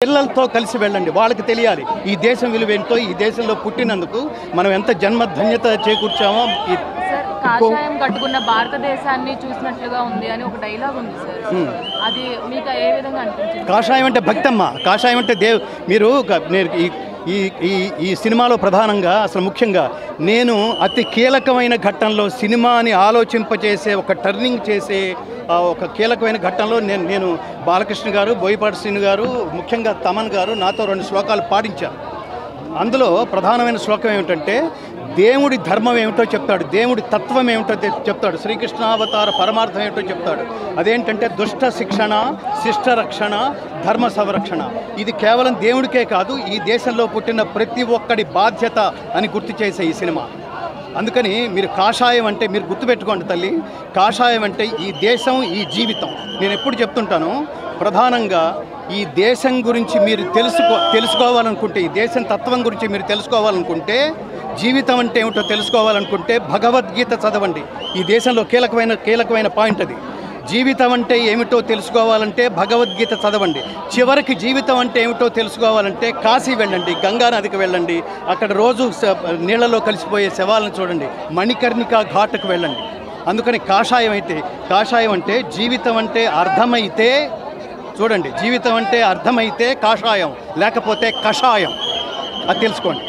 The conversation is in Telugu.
పిల్లలతో కలిసి వెళ్ళండి, వాళ్ళకి తెలియాలి ఈ దేశం విలువ ఏంటో, ఈ దేశంలో పుట్టినందుకు మనం ఎంత జన్మధన్యత చేకూర్చామో. కాషాయం కట్టుకున్న భారతదేశాన్ని చూసినట్లుగా ఉంది అని ఒక డైలాగ్ ఉంది సార్, అది మీకు ఏ విధంగా అనిపించింది? కాషాయం అంటే భక్తమ్మ, కాషాయం అంటే మీరు ఈ సినిమాలో ప్రధానంగా అసలు ముఖ్యంగా నేను అతి కీలకమైన ఘట్టంలో సినిమాని ఆలోచింపచేసే ఒక టర్నింగ్ చేసే ఒక కీలకమైన ఘట్టంలో నేను బాలకృష్ణ గారు, బోయపాటి శ్రీను గారు, ముఖ్యంగా తమన్ గారు నాతో 2 శ్లోకాలు పాడించారు. అందులో ప్రధానమైన శ్లోకం ఏమిటంటే దేవుడి ధర్మం ఏమిటో చెప్తాడు, దేవుడి తత్వం ఏమిటో చెప్తాడు, శ్రీకృష్ణావతార పరమార్థం ఏమిటో చెప్తాడు. అదేంటంటే దుష్ట శిక్షణ, శిష్ట రక్షణ, ధర్మ సంరక్షణ. ఇది కేవలం దేవుడికే కాదు, ఈ దేశంలో పుట్టిన ప్రతి ఒక్కడి బాధ్యత అని గుర్తు చేసే ఈ సినిమా. అందుకని మీరు కాషాయం అంటే మీరు గుర్తుపెట్టుకోండి తల్లి, కాషాయం అంటే ఈ దేశం, ఈ జీవితం. నేను ఎప్పుడు చెప్తుంటాను, ప్రధానంగా ఈ దేశం గురించి మీరు తెలుసుకోవాలనుకుంటే, ఈ దేశం తత్వం గురించి మీరు తెలుసుకోవాలనుకుంటే, జీవితం అంటే ఏమిటో తెలుసుకోవాలనుకుంటే భగవద్గీత చదవండి. ఈ దేశంలో కీలకమైన పాయింట్ అది. జీవితం అంటే ఏమిటో తెలుసుకోవాలంటే భగవద్గీత చదవండి. చివరికి జీవితం అంటే ఏమిటో తెలుసుకోవాలంటే కాశీ వెళ్ళండి, గంగా నదికి వెళ్ళండి, అక్కడ రోజు నీళ్లలో కలిసిపోయే శవాలను చూడండి, మణికర్ణికా ఘాట్కు వెళ్ళండి. అందుకని కాషాయం అంటే జీవితం అంటే అర్థమైతే, చూడండి, జీవితం అంటే అర్థమైతే కాషాయం, లేకపోతే కషాయం. అది తెలుసుకోండి.